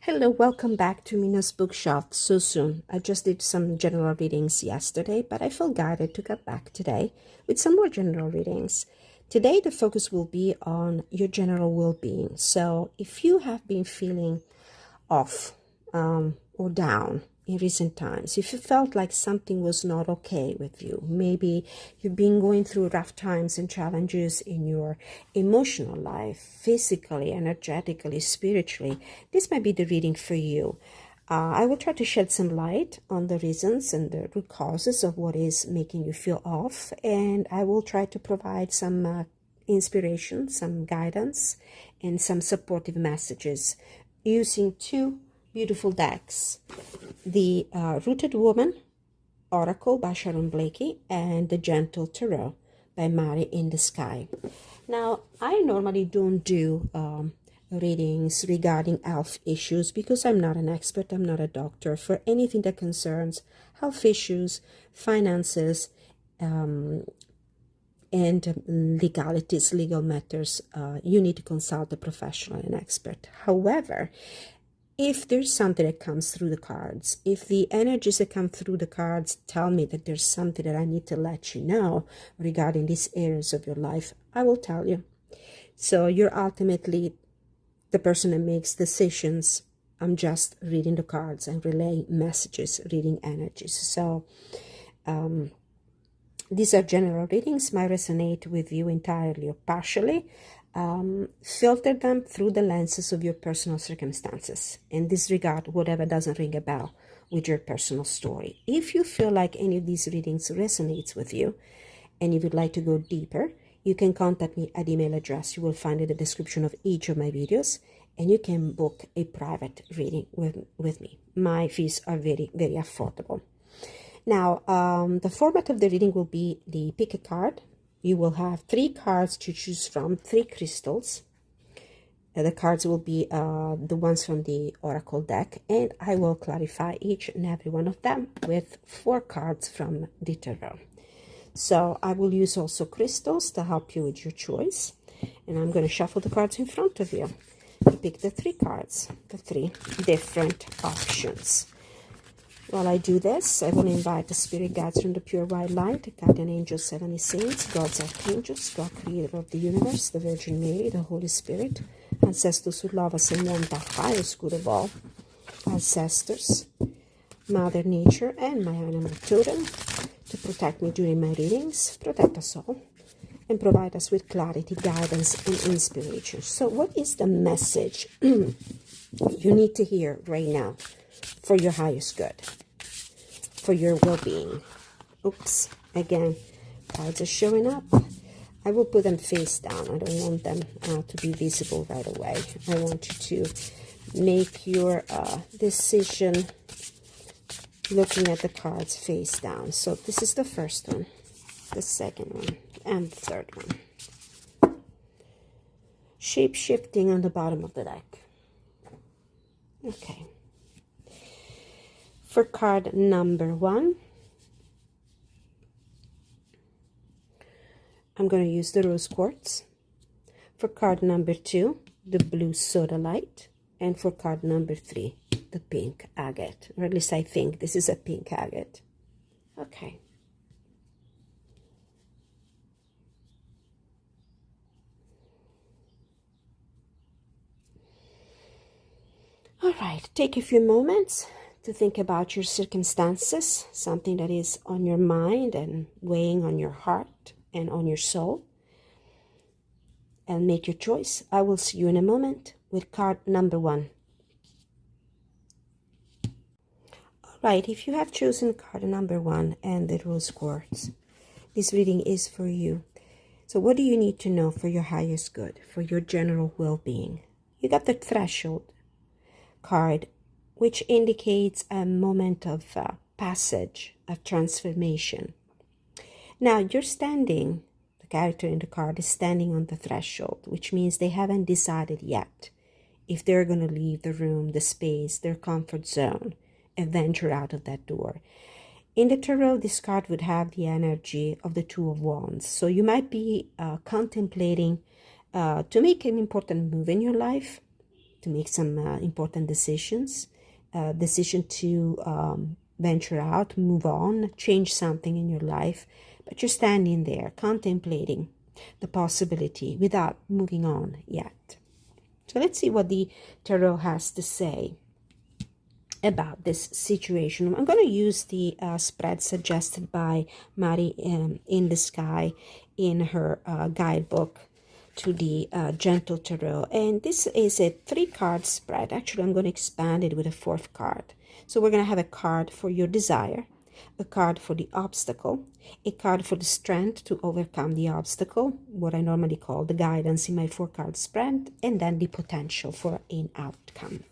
Hello, welcome back to Mina's bookshelf so soon. I just did some general readings yesterday, but I felt guided to come back today with some more general readings. Today, the focus will be on your general well-being. So if you have been feeling off or down in recent times, if you felt like something was not okay with you, maybe you've been going through rough times and challenges in your emotional life, physically, energetically, spiritually, this might be the reading for you. I will try to shed some light on the reasons and the root causes of what is making you feel off, and I will try to provide some inspiration, some guidance, and some supportive messages using two beautiful decks, the Rooted Woman Oracle by Sharon Blakey and the Gentle Tarot by Mary in the Sky. Now, I normally don't do readings regarding health issues because I'm not an expert, I'm not a doctor. For anything that concerns health issues, finances, and legalities, legal matters, you need to consult a professional and expert. However, if there's something that comes through the cards, if the energies that come through the cards tell me that there's something that I need to let you know regarding these areas of your life, I will tell you. So you're ultimately the person that makes decisions. I'm just reading the cards and relaying messages, reading energies. So these are general readings, might resonate with you entirely or partially. Filter them through the lenses of your personal circumstances and disregard whatever doesn't ring a bell with your personal story. If you feel like any of these readings resonates with you and you would like to go deeper, you can contact me at email address you will find in the description of each of my videos, and you can book a private reading with me. My fees are very, very affordable. Now, the format of the reading will be the pick a card. You will have 3 cards to choose from, 3 crystals. The cards will be the ones from the Oracle deck, and I will clarify each and every one of them with 4 cards from the Tarot. So I will use also crystals to help you with your choice, and I'm going to shuffle the cards in front of you. Pick the 3 cards, the 3 different options. While I do this, I will invite the spirit guides from the pure white light, the guardian angels, 70 saints, God's archangels, God creator of the universe, the Virgin Mary, the Holy Spirit, ancestors who love us and want the highest good of all, ancestors, Mother Nature, and my animal totem, to protect me during my readings, protect us all, and provide us with clarity, guidance, and inspiration. So what is the message you need to hear right now for your highest good, for your well-being? Oops, again, cards are showing up. I will put them face down. I don't want them to be visible right away. I want you to make your decision looking at the cards face down. So this is the first one, the second one, and the third one. Shape-shifting on the bottom of the deck. Okay. For card number 1, I'm going to use the rose quartz. For card number 2, the blue sodalite. And for card number 3, the pink agate. Or at least I think this is a pink agate. Okay. All right, take a few moments to think about your circumstances, something that is on your mind and weighing on your heart and on your soul, and make your choice. I will see you in a moment with card number 1. All right, if you have chosen card number 1 and the rose quartz, this reading is for you. So what do you need to know for your highest good, for your general well-being? You got the threshold card, which indicates a moment of passage, of transformation. Now, you're standing, the character in the card is standing on the threshold, which means they haven't decided yet if they're going to leave the room, the space, their comfort zone, and venture out of that door. In the Tarot, this card would have the energy of the Two of Wands. So you might be contemplating to make an important move in your life. to make some important decisions, decision to venture out, move on, change something in your life, but you're standing there contemplating the possibility without moving on yet. So let's see what the tarot has to say about this situation. I'm going to use the spread suggested by Mari in the Sky in her guidebook to the Gentle Tarot. And this is a 3-card spread. Actually, I'm going to expand it with a 4th card. So we're going to have a card for your desire, a card for the obstacle, a card for the strength to overcome the obstacle, what I normally call the guidance in my 4-card spread, and then the potential for an outcome.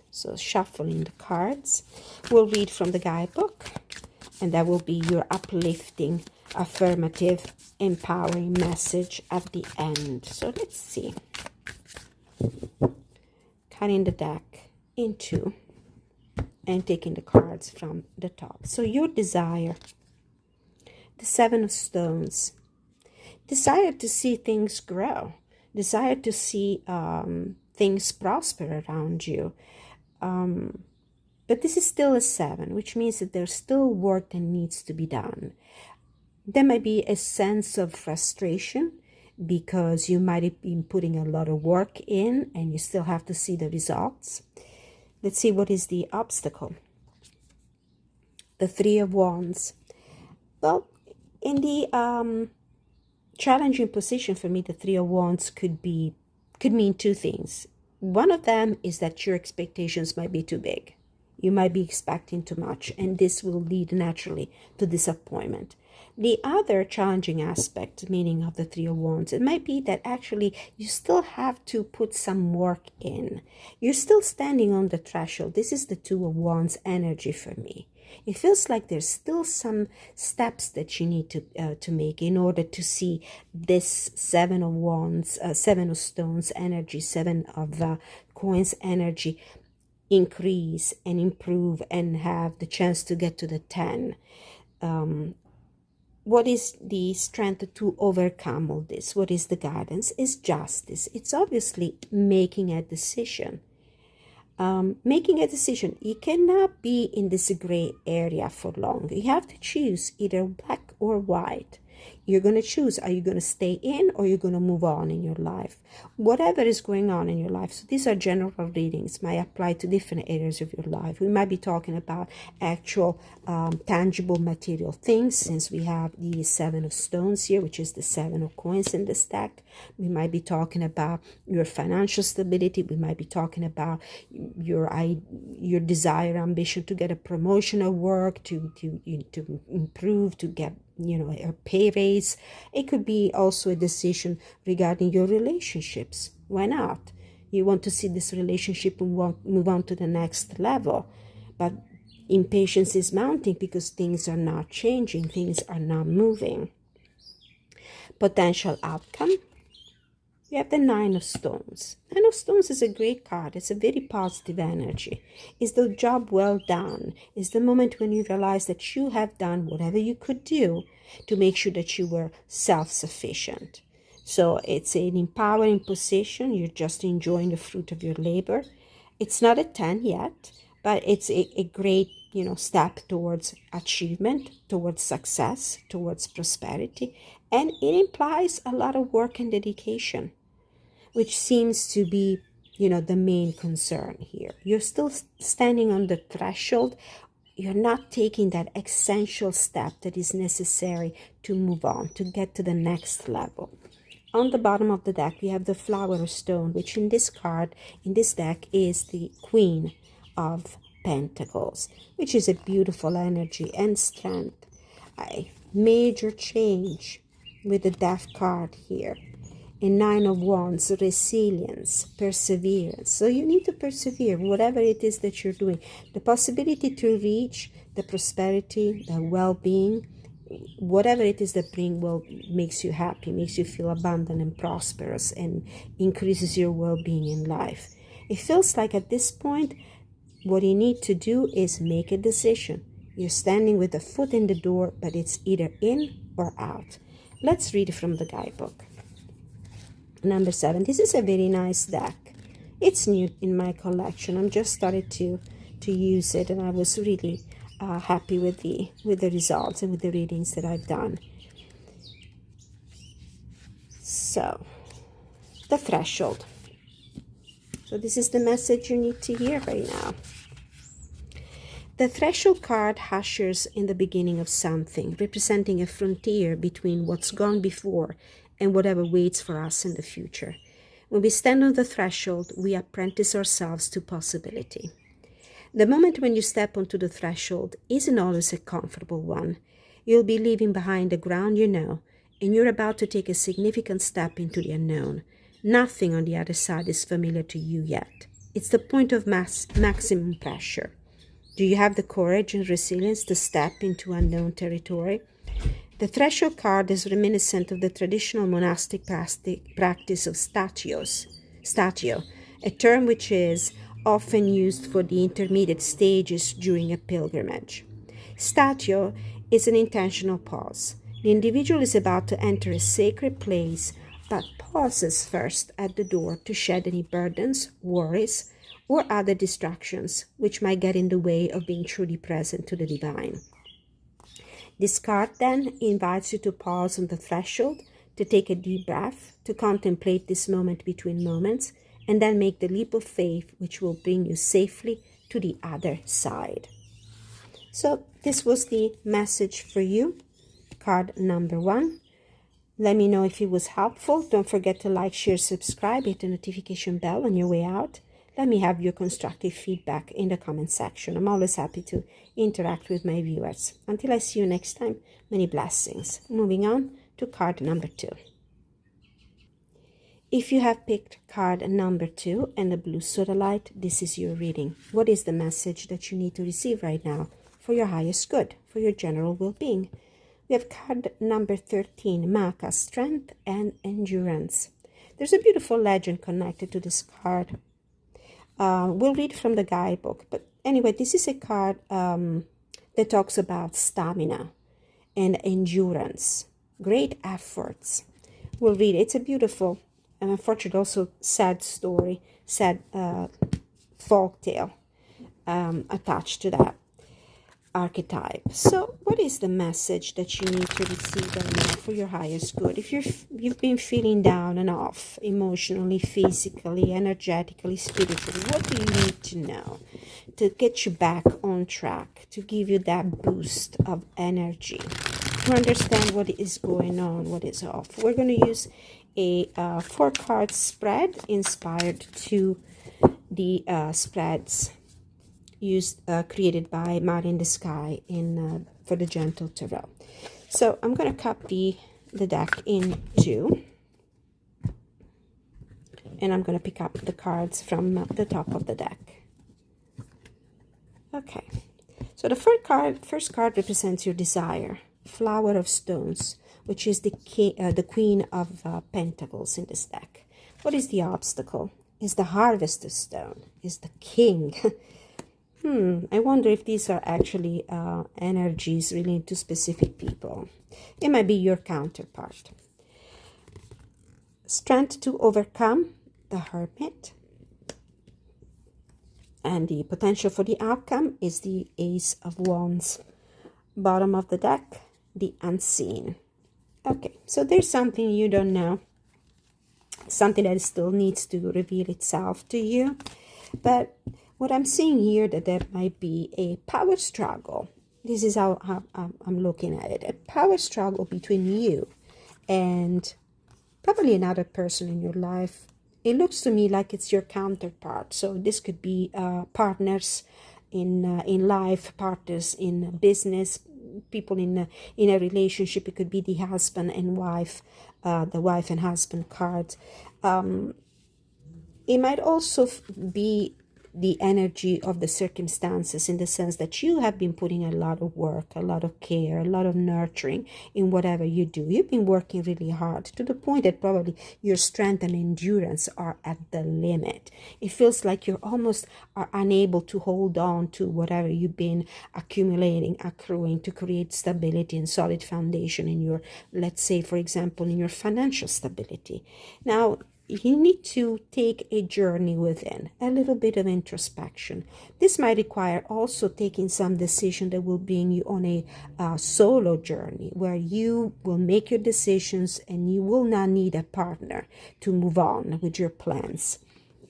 So shuffling the cards, we'll read from the guidebook, and that will be your uplifting, affirmative, empowering message at the end. So let's see. Cutting the deck in 2 and taking the cards from the top. So your desire, the 7 of Stones, desire to see things grow, desire to see things prosper around you. But this is still a 7, which means that there's still work that needs to be done. There might be a sense of frustration because you might have been putting a lot of work in and you still have to see the results. Let's see what is the obstacle. The 3 of Wands. Well, in the challenging position for me, the 3 of Wands could mean 2 things. One of them is that your expectations might be too big. You might be expecting too much, and this will lead naturally to disappointment. The other challenging aspect, meaning of the 3 of Wands, it might be that actually you still have to put some work in. You're still standing on the threshold. This is the 2 of Wands energy for me. It feels like there's still some steps that you need to make in order to see this 7 of Wands, 7 of Stones energy, 7 of Coins energy increase and improve and have the chance to get to the 10. What is the strength to overcome all this? What is the guidance? Is justice. It's obviously making a decision. Making a decision. You cannot be in this gray area for long. You have to choose either black or white. You're going to choose, are you going to stay in or you're going to move on in your life? Whatever is going on in your life. So these are general readings, might apply to different areas of your life. We might be talking about actual tangible material things, since we have the 7 of Stones here, which is the 7 of Coins in this deck. We might be talking about your financial stability. We might be talking about your desire, ambition to get a promotion at work, to improve, to get a pay raise. It could be also a decision regarding your relationships. Why not? You want to see this relationship and move on to the next level, but impatience is mounting because things are not changing, things are not moving. Potential outcome. We have the 9 of Stones. 9 of Stones is a great card. It's a very positive energy. Is the job well done? Is the moment when you realize that you have done whatever you could do to make sure that you were self-sufficient. So it's an empowering position. You're just enjoying the fruit of your labor. It's not a 10 yet, but it's a great step towards achievement, towards success, towards prosperity. And it implies a lot of work and dedication, which seems to be, the main concern here. You're still standing on the threshold. You're not taking that essential step that is necessary to move on, to get to the next level. On the bottom of the deck, we have the Flower of Stone, which in this card, in this deck, is the Queen of Pentacles, which is a beautiful energy and strength. A major change with the Death card here. A 9 of Wands, resilience, perseverance. So you need to persevere, whatever it is that you're doing. The possibility to reach the prosperity, the well-being, whatever it is that makes you happy, makes you feel abundant and prosperous, and increases your well-being in life. It feels like at this point, what you need to do is make a decision. You're standing with a foot in the door, but it's either in or out. Let's read from the guidebook. Number 7. This is a very nice deck. It's new in my collection. I'm just started to use it, and I was really happy with the results and with the readings that I've done. So, the threshold. So this is the message you need to hear right now. The threshold card ushers in the beginning of something, representing a frontier between what's gone before and whatever waits for us in the future. When we stand on the threshold, we apprentice ourselves to possibility. The moment when you step onto the threshold isn't always a comfortable one. You'll be leaving behind the ground you know, and you're about to take a significant step into the unknown. Nothing on the other side is familiar to you yet. It's the point of maximum pressure. Do you have the courage and resilience to step into unknown territory? The threshold card is reminiscent of the traditional monastic practice of statio, a term which is often used for the intermediate stages during a pilgrimage. Statio is an intentional pause. The individual is about to enter a sacred place, but pauses first at the door to shed any burdens, worries, or other distractions which might get in the way of being truly present to the divine. This card then invites you to pause on the threshold, to take a deep breath, to contemplate this moment between moments, and then make the leap of faith which will bring you safely to the other side. So this was the message for you, card number 1. Let me know if it was helpful. Don't forget to like, share, subscribe, hit the notification bell on your way out. Let me have your constructive feedback in the comment section. I'm always happy to interact with my viewers. Until I see you next time, many blessings. Moving on to card number 2. If you have picked card number 2 and the blue Sodalite, this is your reading. What is the message that you need to receive right now for your highest good, for your general well-being? We have card number 13, Maka, strength and endurance. There's a beautiful legend connected to this card. We'll read from the guidebook, but anyway, this is a card that talks about stamina and endurance, great efforts. We'll read it. It's a beautiful and unfortunately also sad story, sad folk tale attached to that archetype. So what is the message that you need to receive right now for your highest good? If you've been feeling down and off emotionally, physically, energetically, spiritually, what do you need to know to get you back on track, to give you that boost of energy, to understand what is going on, what is off? We're going to use a 4-card spread inspired to the spreads created by Mari in the Sky for the Gentle Tarot. So I'm going to cut the deck in 2, and I'm going to pick up the cards from the top of the deck. Okay, so the first card represents your desire, Flower of Stones, which is the Queen of Pentacles in this deck. What is the obstacle? Is the Harvest of Stone, is the King. I wonder if these are actually energies related to specific people. It might be your counterpart. Strength to overcome, the Hermit. And the potential for the outcome is the Ace of Wands. Bottom of the deck, the Unseen. Okay, so there's something you don't know. Something that still needs to reveal itself to you. But what I'm seeing here, that there might be a power struggle. This is how I'm looking at it. A power struggle between you and probably another person in your life. It looks to me like it's your counterpart. So this could be partners in life, partners in business, people in a relationship. It could be the husband and wife, the wife and husband card. It might also be the energy of the circumstances, in the sense that you have been putting a lot of work, a lot of care, a lot of nurturing in whatever you do. You've been working really hard to the point that probably your strength and endurance are at the limit. It feels like you're almost are unable to hold on to whatever you've been accumulating, accruing to create stability and solid foundation in your, let's say, for example, in your financial stability. Now, you need to take a journey within, a little bit of introspection. This might require also taking some decision that will bring you on a solo journey, where you will make your decisions and you will not need a partner to move on with your plans.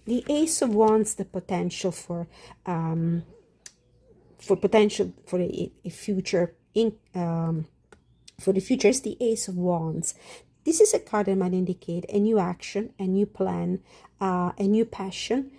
The Ace of Wands, the potential for a future for the future is the Ace of Wands. This is a card that might indicate a new action, a new plan, a new passion,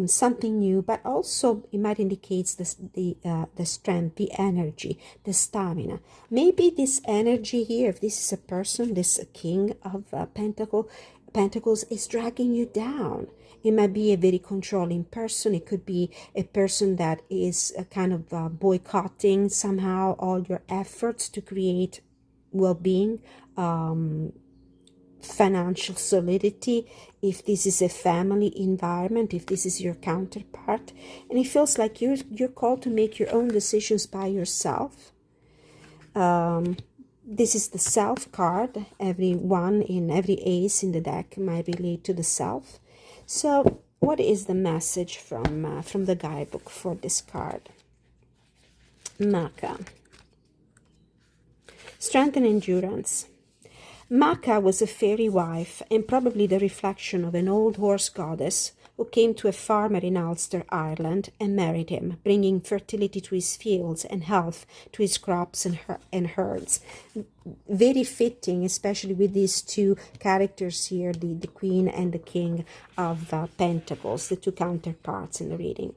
something new, but also it might indicate the strength, the energy, the stamina. Maybe this energy here, if this is a person, this King of Pentacles is dragging you down. It might be a very controlling person. It could be a person that is kind of boycotting somehow all your efforts to create well-being, financial solidity, if this is a family environment, if this is your counterpart, and it feels like you're called to make your own decisions by yourself. This is the self card. Every one in every ace in the deck might relate to the self. So what is the message from the guidebook for this card? Maka. Strength and endurance. Maka was a fairy wife and probably the reflection of an old horse goddess who came to a farmer in Ulster, Ireland, and married him, bringing fertility to his fields and health to his crops and herds. Very fitting, especially with these two characters here, the Queen and the King of Pentacles, the two counterparts in the reading.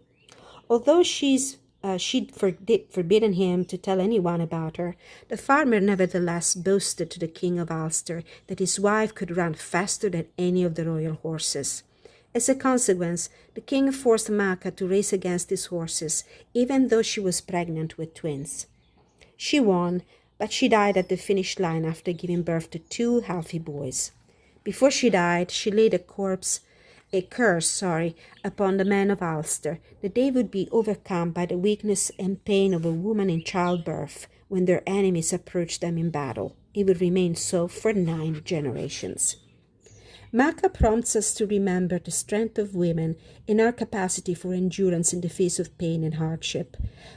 Although she'd forbidden him to tell anyone about her, the farmer nevertheless boasted to the King of Ulster that his wife could run faster than any of the royal horses. As a consequence, the king forced Maka to race against his horses, even though she was pregnant with twins. She won, but she died at the finish line after giving birth to 2 healthy boys. Before she died, she laid a curse upon the men of Ulster, that they would be overcome by the weakness and pain of a woman in childbirth when their enemies approached them in battle. It would remain so for 9 generations. Maka prompts us to remember the strength of women and our capacity for endurance in the face of pain and hardship.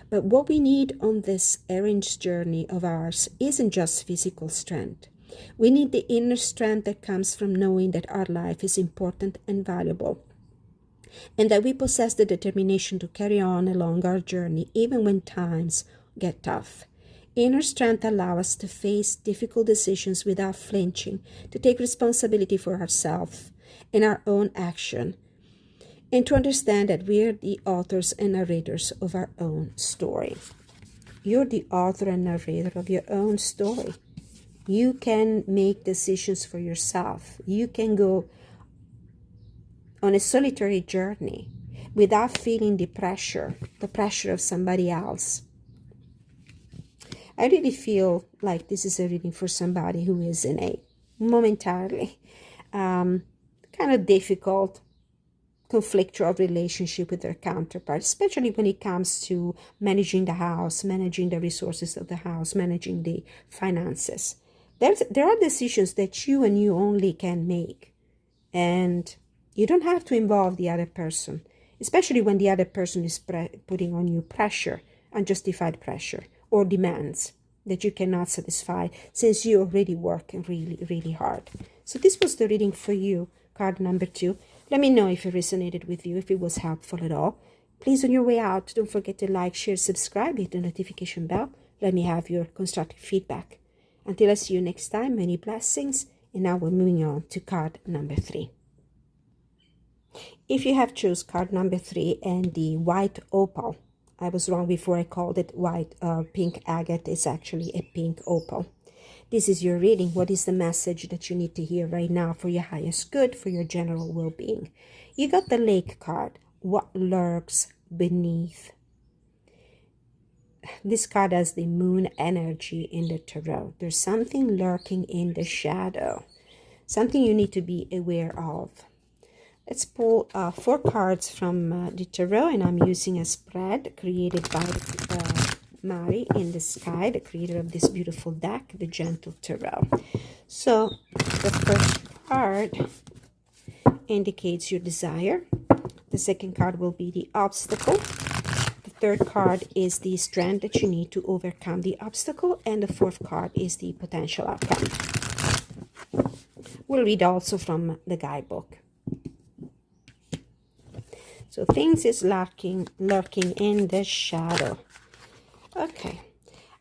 But what we need on this arranged journey of ours isn't just physical strength. We need the inner strength that comes from knowing that our life is important and valuable, and that we possess the determination to carry on along our journey even when times get tough. Inner strength allows us to face difficult decisions without flinching, to take responsibility for ourselves and our own action, and to understand that we are the authors and narrators of our own story. You're the author and narrator of your own story. You can make decisions for yourself. You can go on a solitary journey without feeling the pressure of somebody else. I really feel like this is a reading for somebody who is in a momentarily kind of difficult, conflictual relationship with their counterpart, especially when it comes to managing the house, managing the resources of the house, managing the finances. There are decisions that you and you only can make, and you don't have to involve the other person, especially when the other person is putting on you pressure, unjustified pressure, or demands that you cannot satisfy, since you already work really, really hard. So this was the reading for you, card number 2. Let me know if it resonated with you, if it was helpful at all. Please, on your way out, don't forget to like, share, subscribe, hit the notification bell. Let me have your constructive feedback. Until I see you next time, many blessings. And now we're moving on to card number 3. If you have chose card number 3 and the white opal, I was wrong before I called it white pink agate. It's actually a pink opal. This is your reading. What is the message that you need to hear right now for your highest good, for your general well-being? You got the lake card. What lurks beneath? This card has the moon energy in the tarot. There's something lurking in the shadow, something you need to be aware of. Let's pull 4 cards from the tarot, and I'm using a spread created by Mari in the Sky, the creator of this beautiful deck, the Gentle Tarot. So the first card indicates your desire. The second card will be the obstacle. The third card is the strength that you need to overcome the obstacle. And the fourth card is the potential outcome. We'll read also from the guidebook. So things is lurking in the shadow. Okay.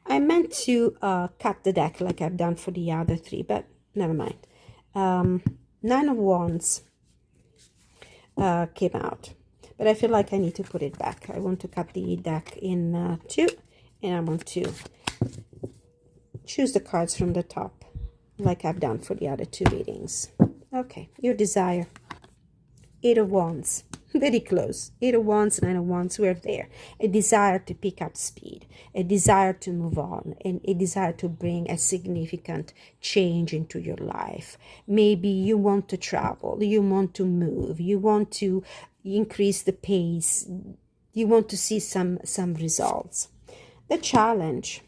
I meant to cut the deck like I've done for the other three, but never mind. 9 of Wands came out, but I feel like I need to put it back. I want to cut the deck in two, and I want to choose the cards from the top like I've done for the other two readings. Okay, your desire. 8 of Wands. Very close. 8 of Wands, 9 of Wands, we're there. A desire to pick up speed, a desire to move on, and a desire to bring a significant change into your life. Maybe you want to travel, you want to move, you want to increase the pace, you want to see some results. The challenge,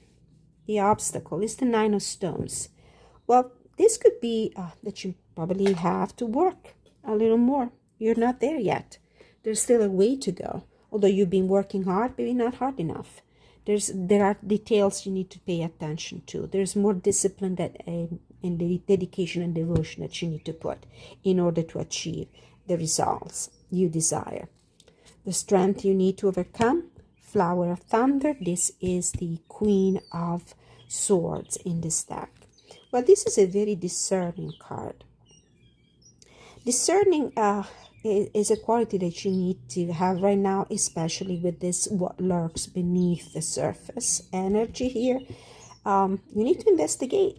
the obstacle, is the 9 of Stones. Well, this could be that you probably have to work a little more. You're not there yet. There's still a way to go. Although you've been working hard, maybe not hard enough. There are details you need to pay attention to. There's more discipline and the dedication and devotion that you need to put in order to achieve the results you desire. The strength you need to overcome. Flower of Thunder. This is the Queen of Swords in this deck. Well, this is a very discerning card. Discerning is a quality that you need to have right now, especially with this what lurks beneath the surface energy here. You need to investigate.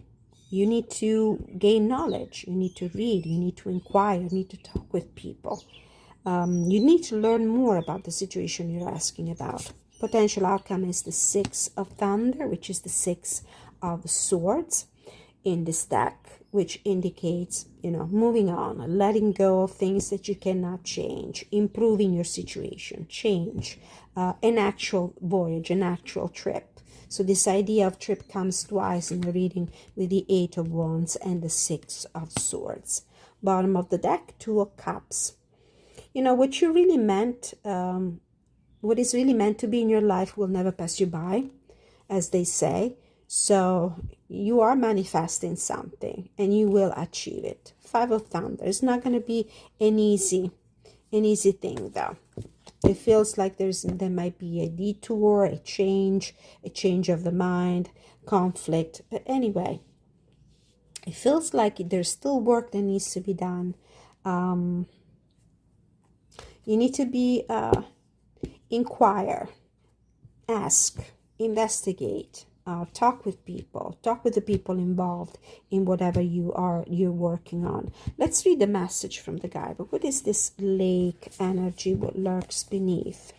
You need to gain knowledge. You need to read. You need to inquire. You need to talk with people. You need to learn more about the situation you're asking about. Potential outcome is the 6 of Thunder, which is the 6 of Swords in this deck, which indicates, moving on, letting go of things that you cannot change, improving your situation, change, an actual voyage, an actual trip. So this idea of trip comes twice in the reading with the 8 of Wands and the 6 of Swords. Bottom of the deck, 2 of Cups. What you really meant, what is really meant to be in your life will never pass you by, as they say. So you are manifesting something and you will achieve it. 5 of Thunder. It's not going to be an easy thing though. It feels like there might be a detour, a change of the mind, conflict. But anyway, it feels like there's still work that needs to be done. You need to be inquire, ask, investigate. Talk with people. Talk with the people involved in whatever you're working on. Let's read the message from the guidebook. What is this lake energy? What lurks beneath?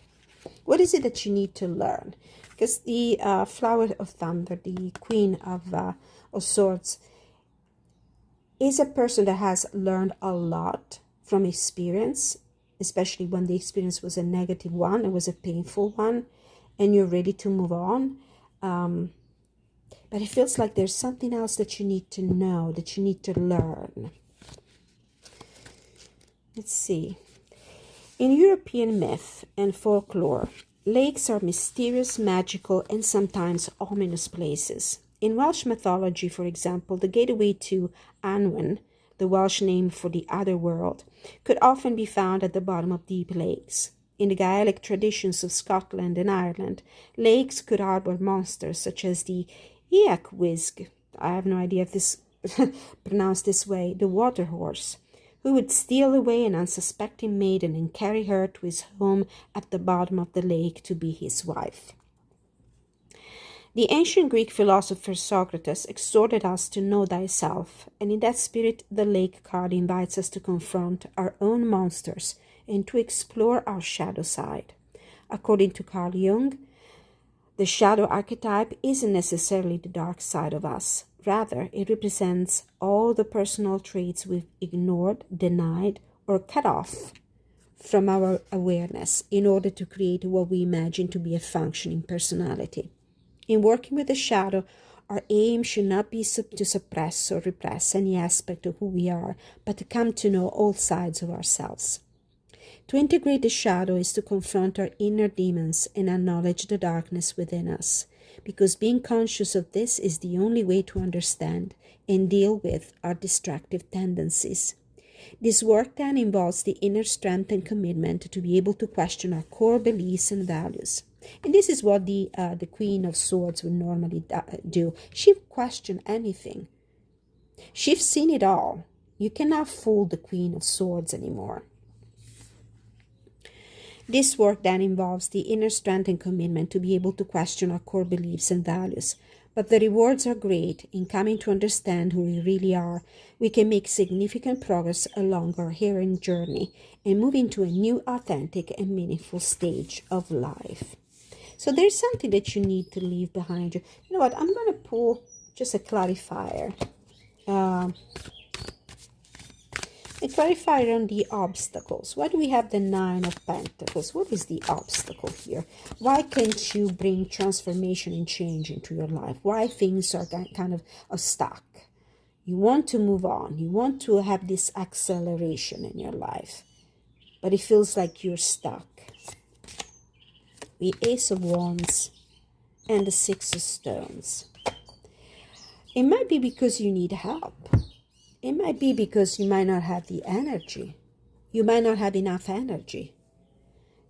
What is it that you need to learn? Because the Flower of Thunder, the Queen of Swords, is a person that has learned a lot from experience, especially when the experience was a negative one, it was a painful one, and you're ready to move on. But it feels like there's something else that you need to know, that you need to learn. Let's see. In European myth and folklore, lakes are mysterious, magical, and sometimes ominous places. In Welsh mythology, for example, the gateway to Annwn, the Welsh name for the other world, could often be found at the bottom of deep lakes. In the Gaelic traditions of Scotland and Ireland, lakes could harbor monsters such as the Eachwisg, I have no idea if this pronounced this way, the water horse, who would steal away an unsuspecting maiden and carry her to his home at the bottom of the lake to be his wife. The ancient Greek philosopher Socrates exhorted us to know thyself, and in that spirit the lake card invites us to confront our own monsters and to explore our shadow side. According to Carl Jung, the shadow archetype isn't necessarily the dark side of us. Rather, it represents all the personal traits we've ignored, denied, or cut off from our awareness in order to create what we imagine to be a functioning personality. In working with the shadow, Our aim should not be to suppress or repress any aspect of who we are, but to come to know all sides of ourselves. To integrate the shadow is to confront our inner demons and acknowledge the darkness within us, because being conscious of this is the only way to understand and deal with our destructive tendencies. This work then involves the inner strength and commitment to be able to question our core beliefs and values. And this is what the Queen of Swords would normally do. She would question anything. She's seen it all. You cannot fool the Queen of Swords anymore. This work then involves the inner strength and commitment to be able to question our core beliefs and values. But the rewards are great. In coming to understand who we really are, we can make significant progress along our healing journey and move into a new, authentic, and meaningful stage of life. So there's something that you need to leave behind you. You know what? I'm going to pull just a clarifier. A clarifier on the obstacles. Why do we have the Nine of Pentacles? What is the obstacle here? Why can't you bring transformation and change into your life? Why things are kind of stuck? You want to move on. You want to have this acceleration in your life. But it feels like you're stuck. The Ace of Wands and the Six of Stones. It might be because you need help. It might be because you might not have the energy. You might not have enough energy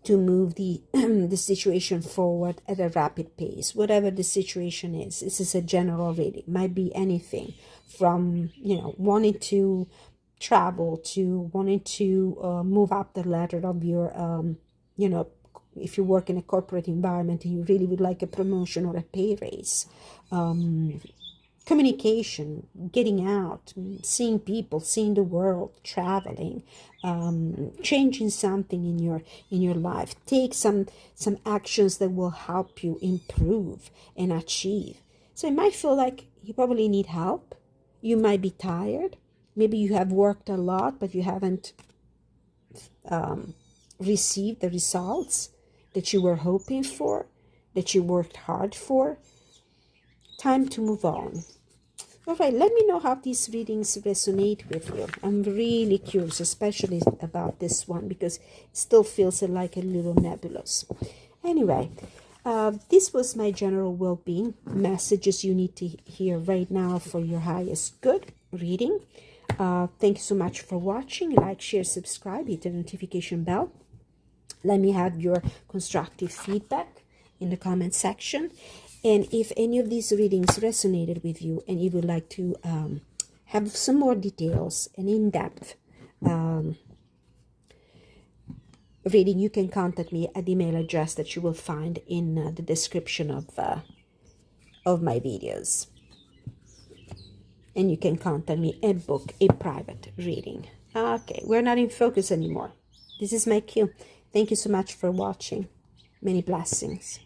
to move the situation forward at a rapid pace. Whatever the situation is, this is a general reading. It might be anything from, wanting to travel to wanting to move up the ladder of your, if you work in a corporate environment and you really would like a promotion or a pay raise. Communication, getting out, seeing people, seeing the world, traveling, changing something in your life. Take some actions that will help you improve and achieve. So it might feel like you probably need help. You might be tired. Maybe you have worked a lot, but you haven't received the results that you were hoping for, that you worked hard for. Time to move on. All right, let me know how these readings resonate with you. I'm really curious, especially about this one, because it still feels like a little nebulous. Anyway, this was my general well-being messages you need to hear right now for your highest good reading. Thank you so much for watching. Like, share, subscribe, hit the notification bell. Let me have your constructive feedback in the comment section. And if any of these readings resonated with you and you would like to have some more details and in-depth reading, you can contact me at the email address that you will find in the description of my videos. And you can contact me and book a private reading. Okay, we're not in focus anymore. This is my cue. Thank you so much for watching. Many blessings.